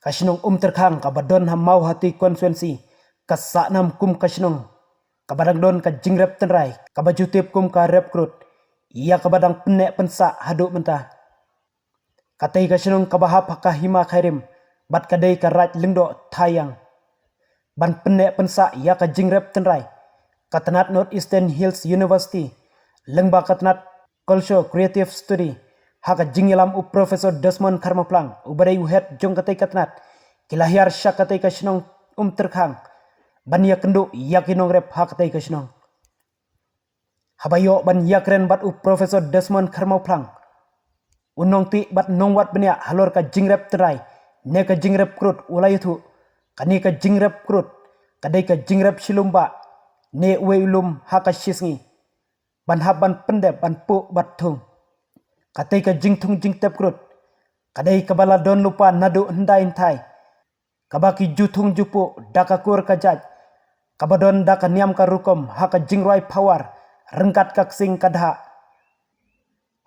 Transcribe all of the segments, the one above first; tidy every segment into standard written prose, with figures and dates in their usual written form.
Kasinong terkhang kabadon ham mau hati konsuensi kasaknam kum kasinong kabadang don ka jingrep tenrai kabajutip kum ka rekrut ia kabadang penek pensak haduk mentah katai kasinong kabahap hakahima khairim bat kadai ka raj lingdo tayang ban penek pensak ia ka jingrep tenrai katanat North Eastern Hills University lengba katanat Culture Creative Study haka jingyalam Profesor Desmond Karmaplang ubadai uhet jong katai katanat kilahiar syak katai kasinong terkhang ban ya kenduk yakinong rep hakatai kasinong habayo ban yakren bat Profesor Desmond Karmaplang unong ti bat nongwat benya halor ka jingrep terai ne ka jingrep krut ulayutu kani ka jingrep krut kadai ka jingrep silumba ne uwe ulum haka shisngi ban haban pendep ban pu bat tung katai ka jingtung jingtep krut kadai kabala don lupa nadu hendai entai kabaki jutung jupu daka kur kajaj kabadon daka niam ka rukom haka jingroi pawar rengkat kaksing kadha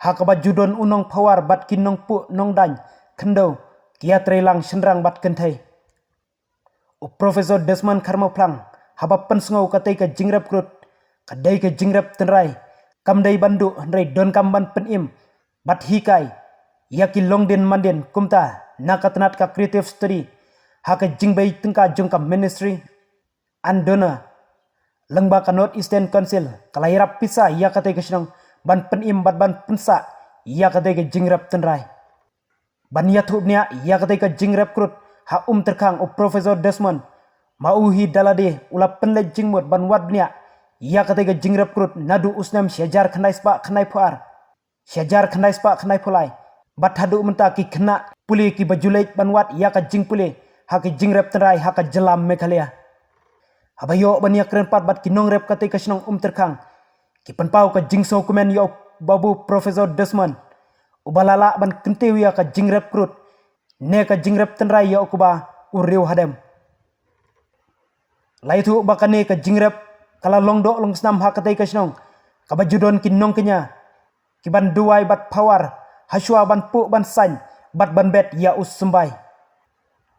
haka bajudon unong pawar bat kinong pu nong dan kendo kia trelang sendrang bat kentai Profesor Desmond Karmaplang haba pensngau katai ka jingrep krut kadai ka jingrep tenrai kamdai bandu hendrai don kamban penim bat hikai yaki longden manden kumta nakatanat ka creative study haka jingbai tengka jongka ministry andona lengba ka North Eastern Council kalayarap pisa ia katai kasinong ban penim bat ban pensa ia katai ka jingrep tenrai ban yatubnya ia katai ka jingrep krut ha terkhang Profesor Desmond mauhi dalade ula penle jingmut ban wadnya ia katai ka jingrep krut nadu usnam syajar khnai spa khnai puar syajar khnai spa khnai pulai bat hadu menta ki khna puli ki bajulai ban wat ia ka jing puli haki jingrep tenrai haka jelam Meghalaya habayo bania kerenpat bat kinong rep katai kasinong terkhang ki penpau ka jingso kumen yo babu Profesor Desmond ubalala ban kentewi ka jingrep krut ne ka jingrep tenrai yo kuba uriu hadem laitu bakane ka jingrep kala longdo longsnam hakatai kasinong kabajudon kinong kenya kiban duai bat pawar haswa ban pu ban san bat ban bet ya usumbai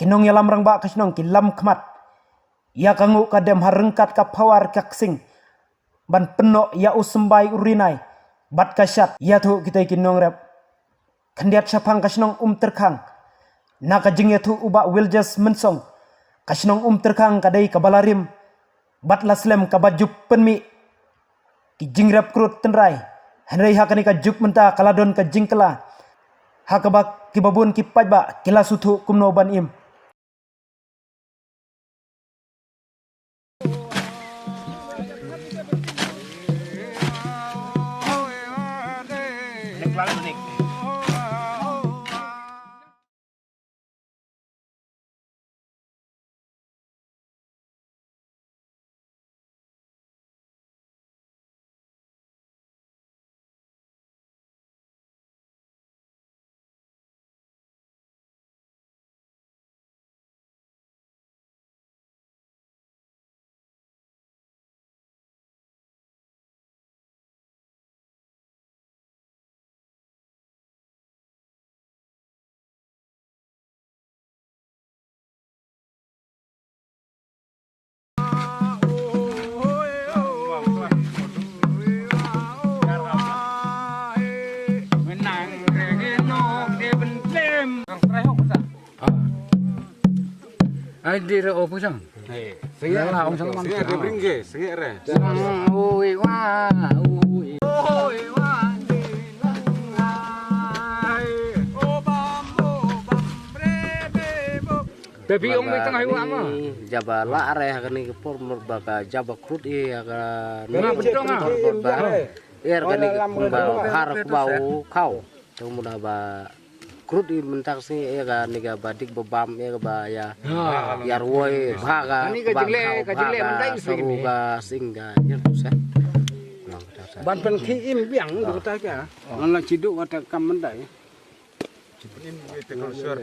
kinong yalam rangba kasinong kilam khmat ya kangu kadem harengkat ka pawar kaksing ban penok ya usumbai urinai bat kasyat ya tu kita kinong rep kendiat syapang kasinong terkhang naka jing ya tu uba wiljas mensong kasinong terkhang kadai kabalarim bat laslem kabajup penmi ki jingrep krut tenrai henrei hakani ka juk menta kaladon ka jingkela hakabak kibabun ki pajba kila sutu kumno ban im Ai di re opo sang? Saya lah om sang mang. Saya ada bringge, saya re. Oi wa, oi. Oi wa di langai. Obam brebe. Tapi om di tengah wa ma. Jabala are kani kepor merbaka jaba krut ka. Mana bedong ah? Kani kumbau harap bau kau. Kemudian ba krut i mentak si ka niga badik bebam ba ya yarwoi baga Ani ka jile mentai seru ga singga jerus ya ban pen ki im biang du ta ka lan ciduk wata kam mentai Ini kita konser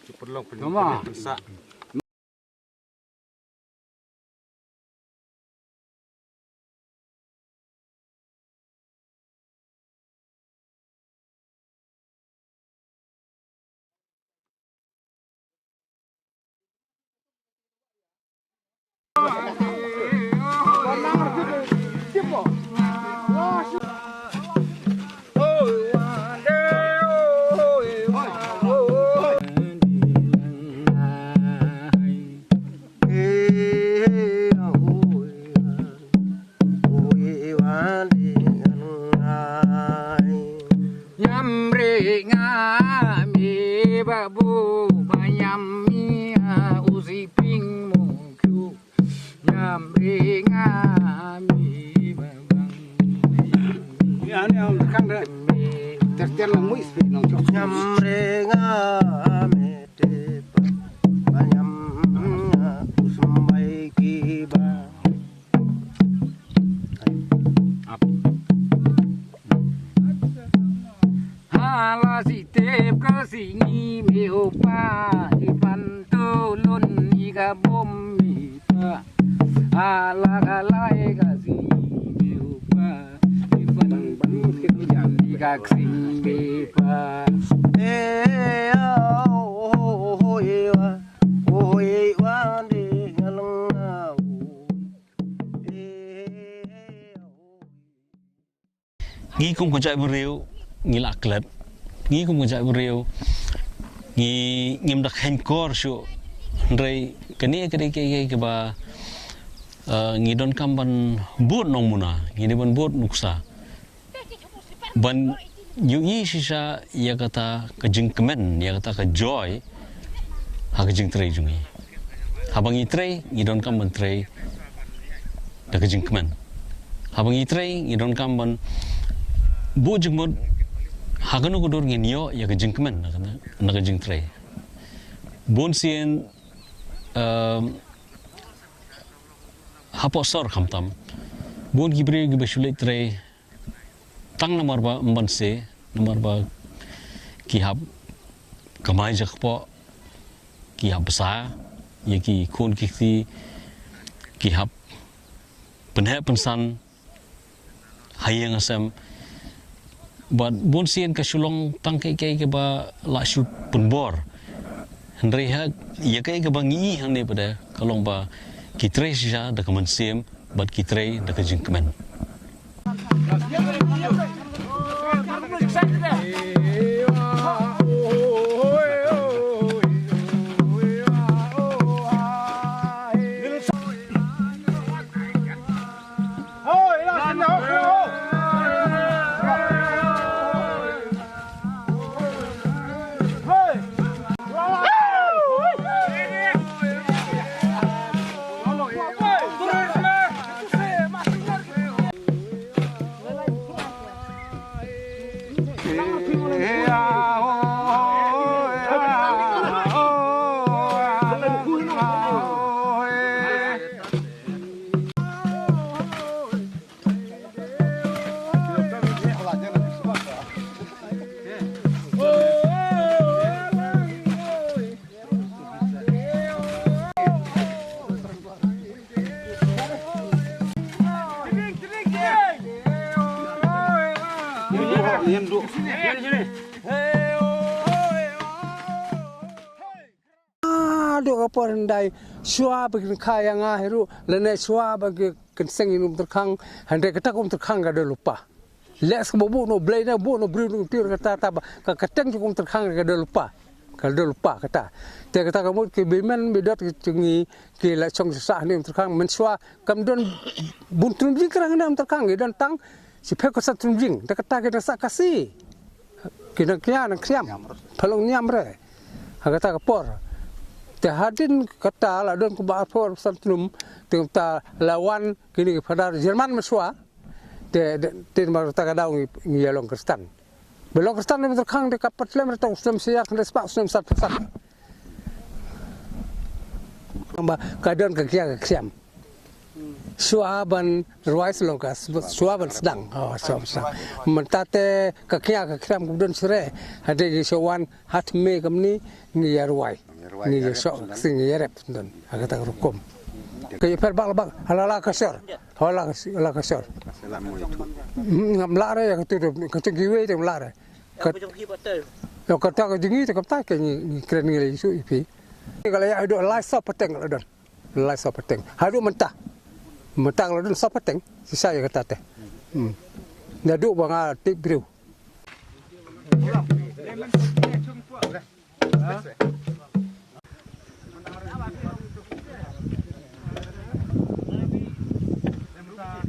ceperlong Mama. pensak Nyamre ngami babu bayami usiping mungku. Nyamre ngami babang. Ya ni am kan dah. Tertiar lang mo ispi nong chok. Nyamre ngame tepa bayam usumbai kiba. Hala si tep ke singi mi opa dibantu lun iga bom mi pa. Hala galai ka singi mi opa dibantu iga sing mi pa. Ngi kum ko jai beriu ngi laklet ngi kum ko jai beriu ngim dak hen kor shu ndrei kani ke ba ngi don kamban bot nong muna ngi de ban bot nuksa ban yu i sisa ya kata ke jingkemen ya kata ke joy ha ke jing trei jungi habang i trei ngi don kamban trei da ke jingkemen habang i trei ngi don kamban bu jengmod haganu kudur ngenyo ya ke jingkemen na ke jing trei bon sien haposor khamtam bon gibre gibe shule trei tang nomor ba mbanse nomor ba kihab kamai jakpo kihab besa ya ki kon kiti kihab penhe pensan hayang asam but bon sien ka sulong tang ke ba la shoot punbor hendrei ha ya ke ba ngi hang ne pada kalong ba kitre sisa da kaman sem but kitre da ka jingkemen Aduh apa rendai suah bagi kaya ngahiru lene suah bagi kenseng inum terkang handai kata kum terkang gak ada lupa les bobu no blay na bu no bri no tir kata ta ka kateng kum terkang gak ada lupa kata te kata kamu ke bimen bedat cengi ke la chong sah ni terkang men suah kam don buntun jing kerang nam terkang dan tang si pek sat jing te kata kita sak kasih kena kya nak siam tolong nyam re kata kapor hadin kata ladon ku bapor santum ta lawan kini pada Jerman mesua te marta kadau ngi yalong kristan belong kristan ni terkang de kapat lem retong sem siar kan respak sem sat pesat amba kadon kekia keksiam suaban ruais lokas suaban sedang sedang mentate kekia keksiam kemudian sore ada di sawan hatme kamni ngi yarwai ni sok sing yerep don agak rukum kaya perbak halala kasar halala kasar ngamlare ya ketu giwe te mlare yo kata ke jingi te kata ke ni keren ni isu ipi kalau ya ada live sop peteng don live sop peteng hadu mentah kalau don sop peteng sisa ya kata teh nadu banga tip biru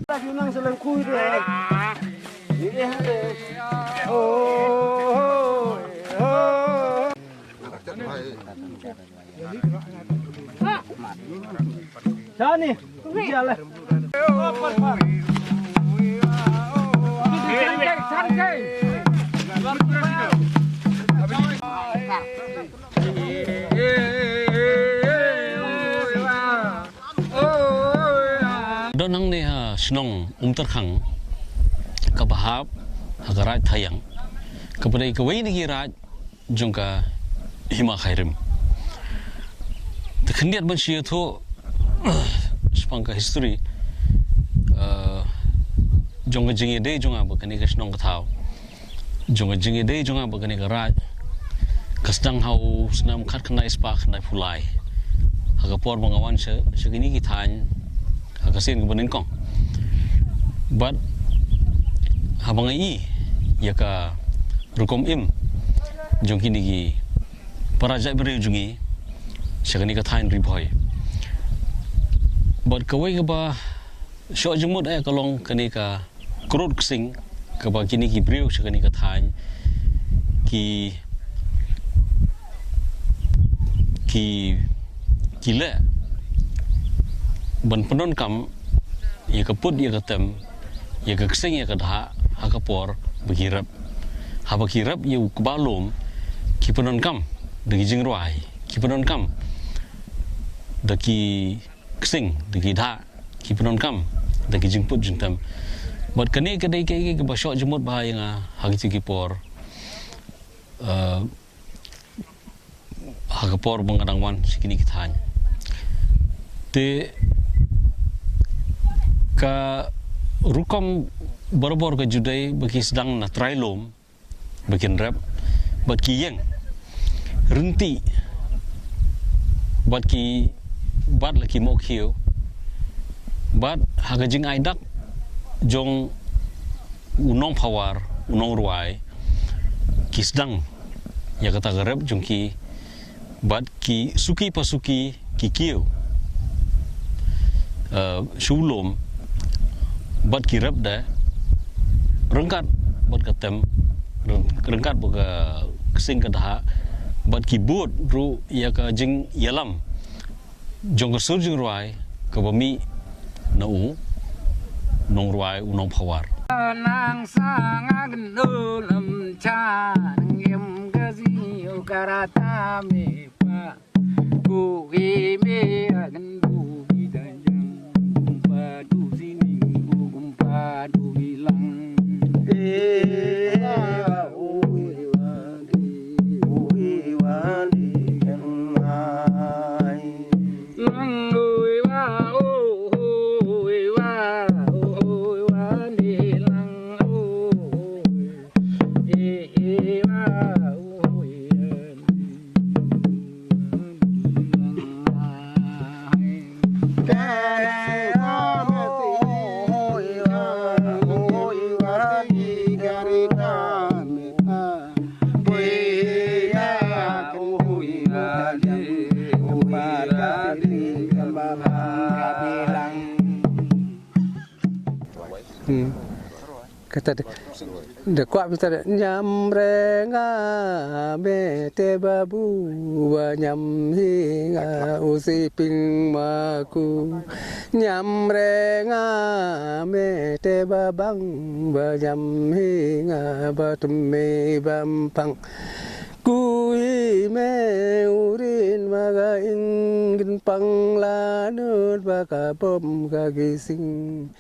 lagi nang selengkuh deh. Oh. Jani, jalan. Donang ni senong terkang kabahap hagarat tayang kepada kawai ni raj jungka hima khairim terkendiat manusia tu sepangka history jungka jingi deh jungka berkini ke senong ketau jungka jingi deh jungka berkini ke raj kesedang hau senam kat kena ispak kena pulai hagapor mengawan segini kitan hagasin kebenin kong but habang ai ya ka rukom im jongki nigi parajai beri jungi segini ka thain riboy but kawai ka ba syo jumut ay kalong kani ka krut ksing ka ba kini ki brio segini ka thain ki le ban penon kam ya ka put ya ka tem ya ka ksing ya ka dha hakapor begirap habakirap yu kebalum ki penon kam degi jingruai ki penon kam deki ksing degi dha ki penon kam degi jingput jingtam buat kene kedai ke basok jemut bahaya nga hagi ki por hakapor mengadangwan sikini kithan te ka rukom bor-bor ke judai bagi sedang na trailom bikin rap buat ki yang renti buat ki bat laki mau kiu bat haga jing aidak jong unong pawar unong ruai ki sedang ya kata rap jong ki bat ki suki pasuki ki kiu sulom bat ki rap dah rengkat bat katem rengkat buka kesing kedah bat ki bud ru ya ka jing yalam jong ka sur jing ruai ka bami na u nong ruai unong pawar nang sangan ulam cha ngem gazi ukarata me pa ku me agandu bidayang pa du sini gumpa du bilang kata de kuat kita nyamrenga bete babu nyam hinga usiping maku nyamrenga bete babang nyam hinga batme bampang kui me urin maga ingin panglanut baka bom kagising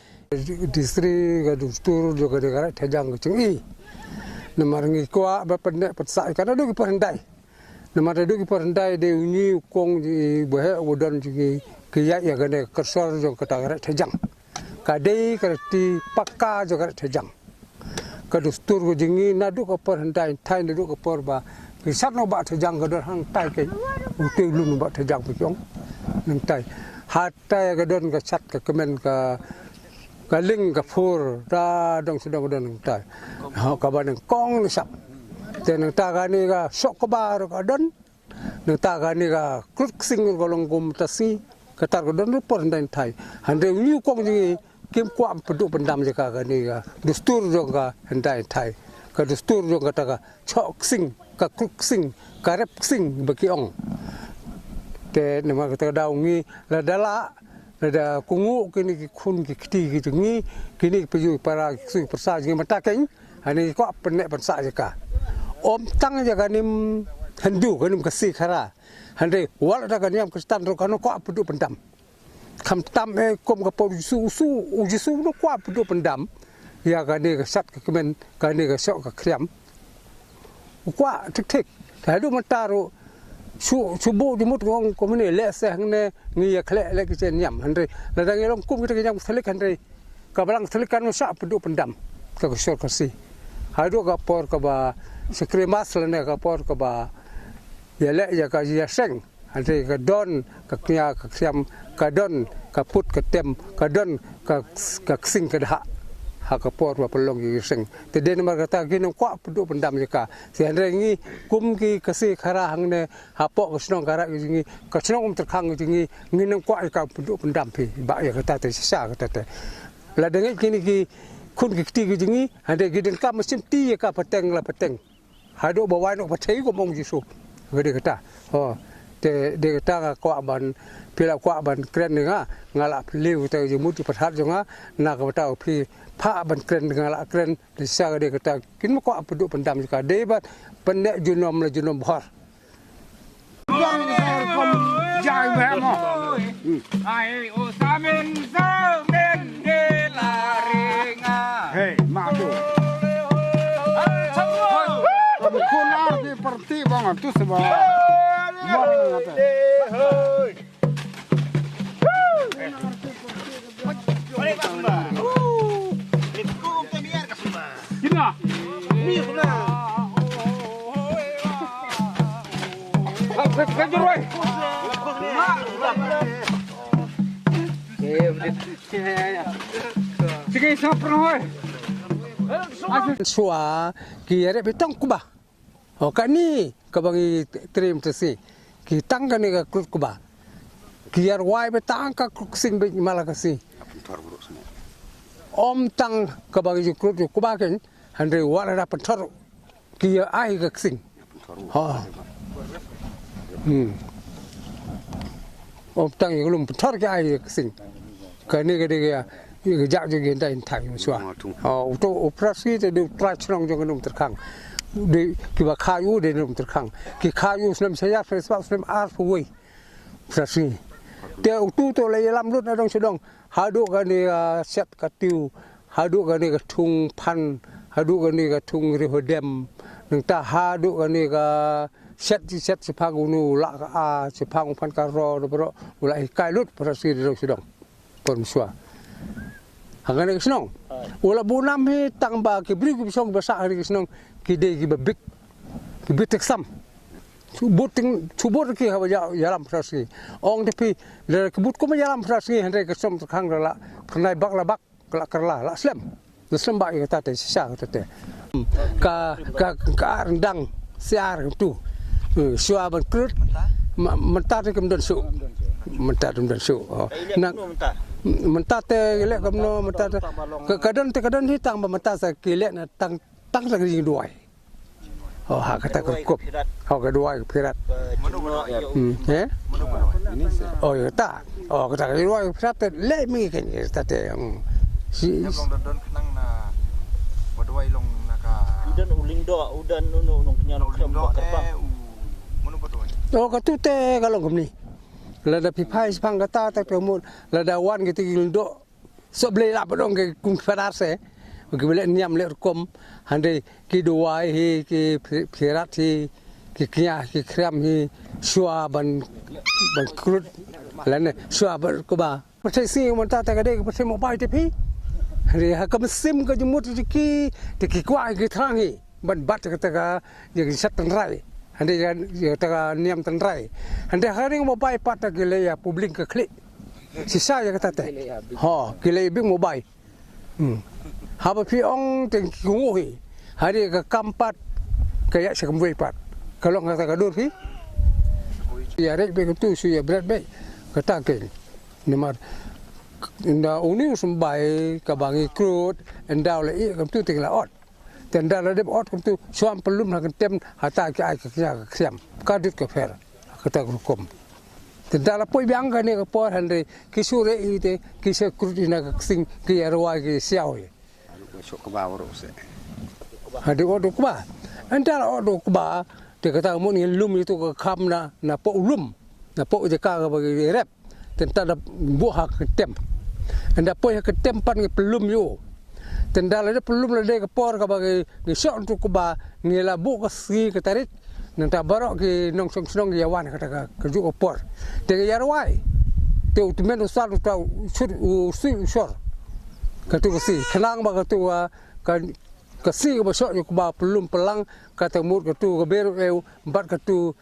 distri gadustur juga dekat tajang kucing nama rengi kuat berpendek petsak karena dulu perendai nama dulu perendai de unyi ukong di bahaya udan juga kiai ya kena kersor juga kata tajang kadai kerti pakka juga tajang gadustur kucing nadu ke perendai thai nadu ke porba kisah no bak tajang gador hang tai ke utai lu no bak tajang pucong nang tai hatta gadon ke chat ke kemen ke kaling kapur da dong sedang dong tai ha kaban kong sap ten ta gani ga sok kabar ka don nang ta gani ga krut sing golong gum tasi katar ka don por dan tai hande yu kong ji kim kwam peduk pendam je ka gani ga dustur jo ga handai tai ka dustur jo ka ta ga chok sing ka krut sing ka rep sing baki ong te nama kata daungi la dala ada kungu kini kun kiti gitu ni kini pergi para sui persa jadi mata kain hani kok penek persa jaka om tang jaga nim hendu kanim kasih kara hande wal ada kaniam kristan ro kano kok pedu pendam kam tam kom ka por su uji su no kok pedu pendam ya kani sat ka kemen kani ka sok ka kriam kok tik hadu mataru subuh di mut ngong komune le se hangne ngi khle le ki chen nyam hanre la dang long kum ki nyam thalik hanre ka balang thalik kan sa pedu pendam ka sor ka si hadu ka por ka ba sekremas le ka por ka ba ya le ya ka ya seng hanre ka don ka knya ka siam ka don ka put ka tem ka don ka sing ka da hak por wa pelong ki seng te den mar kata ki no kwa pedu pendam jaka si andre ngi kum ki kasi khara hangne hapo ka snong kara ngi ka snong terkhang ngi no kwa ka pedu pendam phi ba ya kata te sa kata te la dengi kini ki kun ki ti ki ngi ande ki den ka mesin ti ka pateng la pateng hado bawai no pathei ko mong jisu gede kata ho te de kata ka ban pila kwa ban kren nga ngala liu te jumut pathat jonga na ka ta phi pha ban kren ngala kren disa de kata kin mo ko pedu pendam ka debat pendek junom la junom bhar jai me mo ai o samen samen de la ringa hey ma tu kun arti perti bang tu sebab Sua kira betong kuba. Oh kani kabangi trim tesi. Ki tangga ni ka krut kuba. Kiar wai betang ka sing be malakasi. Om tang kabangi krut kuba kan andre wala da pentor. Kiar ai ka sing. Ha. Om tang yung lum pentor ka ai ka sing. Kani ka dia jak juga dah intai muswa. Oh, untuk operasi tu dia teracung jangan num terkang. Di kiba kayu dia num terkang. Ki kayu selam saya sebab selam arfuwi. Operasi. Dia tu lagi lam lut adong sedong. Haduk kan dia set katiu. Haduk kan dia tung pan. Haduk kan dia tung rihodem. Nengta haduk kan dia set sepang unu lak sepang pan karo bro. Ulai kai lut operasi dia sedong. Pun muswa. Hangane kisnong wala bunam he tangba ke bri ku song basa hari kisnong kide ki babik ki bitek sam subut ki ha yalam prasi ong tepi le kebut ko yalam prasi hande ke som khang la pernai bak la bak la kerla la slem ba ka ta sisa ka te ka rendang siar tu sua ban krut mentah ke mden su mentah mden su nak mentah te lek kamno mentah kadon hitang ba mentah sa kilek na tang sa ging duai oh ha kata kup ha ka duai pirat oh ya ta oh kata duai pirat le mi kan ta te si don kenang na badwai long naka udan uling do udan nung nyan kem bakar munu badwai oh ka tu te kalong kumni lada pipai sepang kata tak pemut lada wan kita gindo so beli lap dong ke kung padar se ke beli nyam le kom hande ki duai hi ki pirat hi ki kya ki kram hi shua ban krut lane shua ban ko ba pasai si mon ta ka de pasai mobile te pi re ha kam sim ka jumut ki te ki kwai ki thang hi ban bat ka ta ka ye sat tan rai hande ya ta niam tan rai hande hari mobile pat ke le ya publik ke klik sisa ya kata te ha ke le big mobile ha ba pi ong teng ku hi hari ka kampat ke ya sekam we pat kalau ngata ka dur hi ya rek be tu su ya berat be kata ke ni mar inda uni sembai ka bangi krut inda le i kam tu teng la ot tenda la dep ot tu suam pelum na tem hata ki ai ka siam kadit ka fer kata hukum Tentara poi biang kan ni kapor handre kisure ite kisah krudina sing ki arwai ki siau. Sok ke bawah rose. Ada orang kuba. Antara orang kuba dia kata mun lum itu ke kam na po lum. Na po je ka bagi rep. Tentara buah ketem. Anda po ketem pan ke pelum yo. Tentara ada pelum le ke por ka bagi sok untuk kuba ngela bu ke si ke tarik. Nanti barok ke nong song yawan kata kerja opor. Tega yarwai. Te utmen usar utau sur. Katu kasi kenang ba katu kan kasi ba sok ku ba pelum pelang kata mut katu ke beru eu bat katu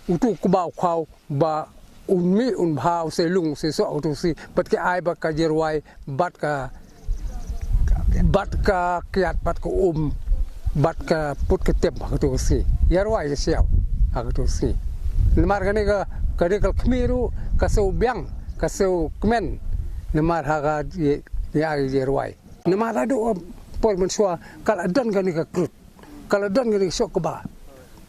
utu ku ba khau ba unmi un bhau se lung se sok tu si bat ke ai ba ka yarwai bat ka kiat bat ka bat ka put ke tem katu kasi yarwai siau katu si nemar kani ka kal khmiru kasau biang kasau kemen nemar haga ya yarwai nemar adu pol mensua kal adan kani ka krut kal adan kani sok ke ba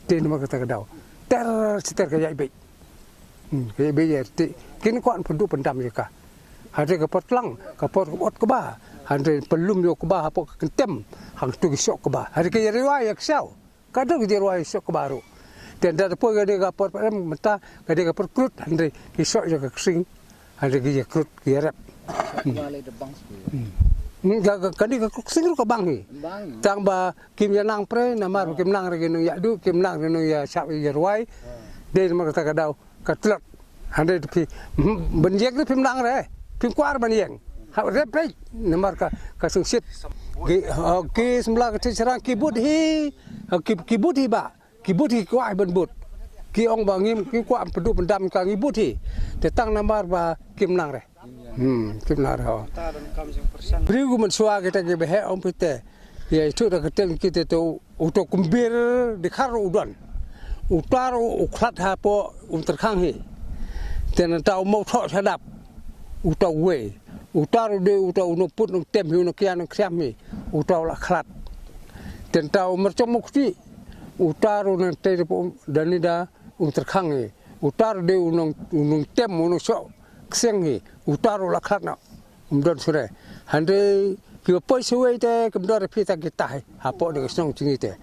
tin ma kata kadau ter ka yai be ke be ya ti kin kon pendu pendam ka hade ka potlang ka pot ke ba hande pelum yo ke ba apa kentem hang tu sok ke ba hade ke yarwai yak sau kadang dia ruai sok ke baru dan dari pun dia kapor menta dia kapor krut hande kisok juga kesing hande dia krut dia rap kadi kesing ke bang ni tang ba kim yanang pre namar kim nang regi nu yadu kim nang nu ya sap ya ruai dia mak kata kadau katlak hande pi benjek ni pim nang re pim kuar banieng ha rep namar ka sungsit ki semula ke serang kibut hi kibut hi ba kibut hi kuai ben but ki ong bangim ki kuam pedu pendam ka ngibut hi tetang namar ba kim nang re kim nang re brigu men suwa kita ke behe om pite ya itu dah keteng kita tu uto kumbir di karo udan utaro uklat ha po terkhang hi ten tau mau tho sadap uto we utaro de uto no put no tem hi no kian no kriam hi uto la klat tentau mercomukti utaro na te danida terkhang hi utaro de unong tem no so kseng hi utaro la klat na don sure hande ki poi suwe te kemdor pita kita ha po de song tingi te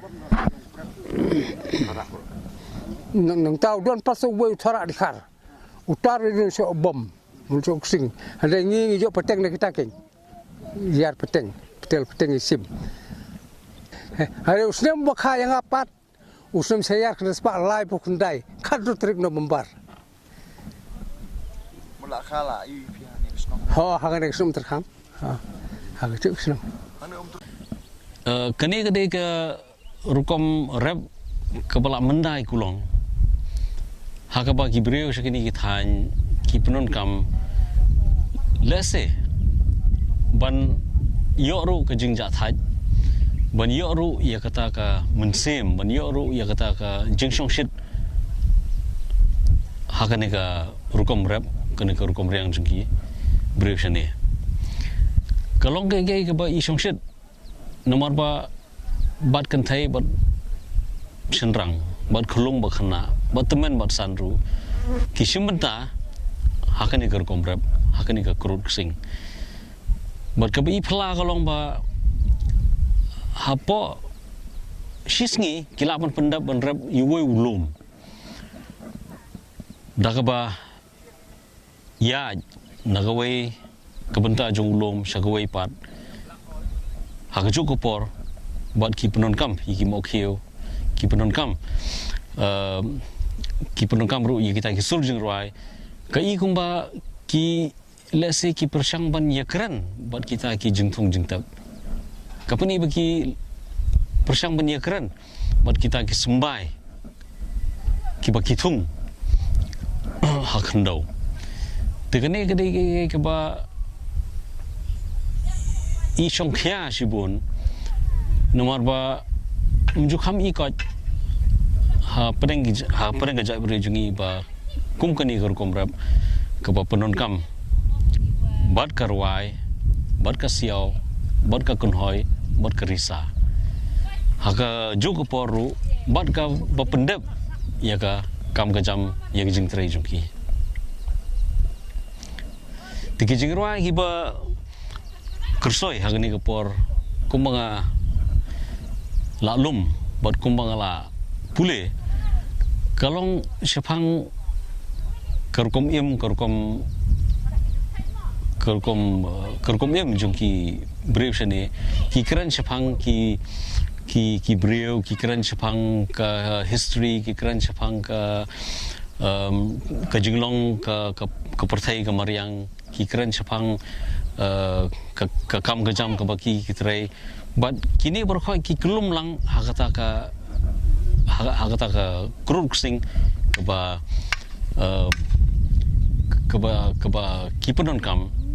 nang tau don pasu we thara dikhar utaro de so bom muncul ksing hande ngi jo peteng de kita king yar peteng peteng sim hari usnem bakha yang apat usnem saya kena sepak lai pukun dai kadu trik no membar mula khala i pia ni snong ho hagan ek sum terkham ha hagan cuk snong kani kade ke rukom rep kepala mendai kulong hakaba gibreu sakini kithan ki penon kam lese ban yoru ke jingja thaj ban yoru ya kata ka mensem ban yoru ya kata ka jingsong shit hakane ka rukom rep kene ka rukom riang jingki breu shane kalong ke ba isong shit nomor ba bat kan thai bat senrang bat khulung ba khana bat temen bat sanru kisumenta hakane ka rukom rep hakane ka krut sing bat ka bi phla kalong ba hapo shisngi kilapan pendap ban rep yuwe ulum dakaba ya nagawe kabenta jong ulum shagawe pat hakajuk kopor bat ki penon kam ki mokhio ki penon kam ru yi kita ki surjing roi kai kumba ki let's say ki persang ban yakran bat kita ki jingthung jingtap kapani bagi persang ban yakran bat kita ki sembai ki baki thung hakhandau tegane gede ke ba i songkhya sibun nomor ba unjuk ham i ko ha pedeng gajak berjungi ba kumkani gerkom rap ke ba penon kam bat karwai bat ka siau bat ka kunhoi bat ka risa haka juk poru bat ka ba pendep ya ka kam ka jam ya jing trai jungki Tiki jingrwa hiba kersoi hagni kapor kumbanga laklum buat kumbanga la pule kalong sepang kerkom im jungki breu sene ki keren sepang ki breu ki keren sepang ka history ki keren sepang ka jinglong ka perthai ka mariang ki keren sepang ka kam ka jam ka baki ki trai but kini berkhoi ki kelum lang hagata ka kruk sing keba kipenon kam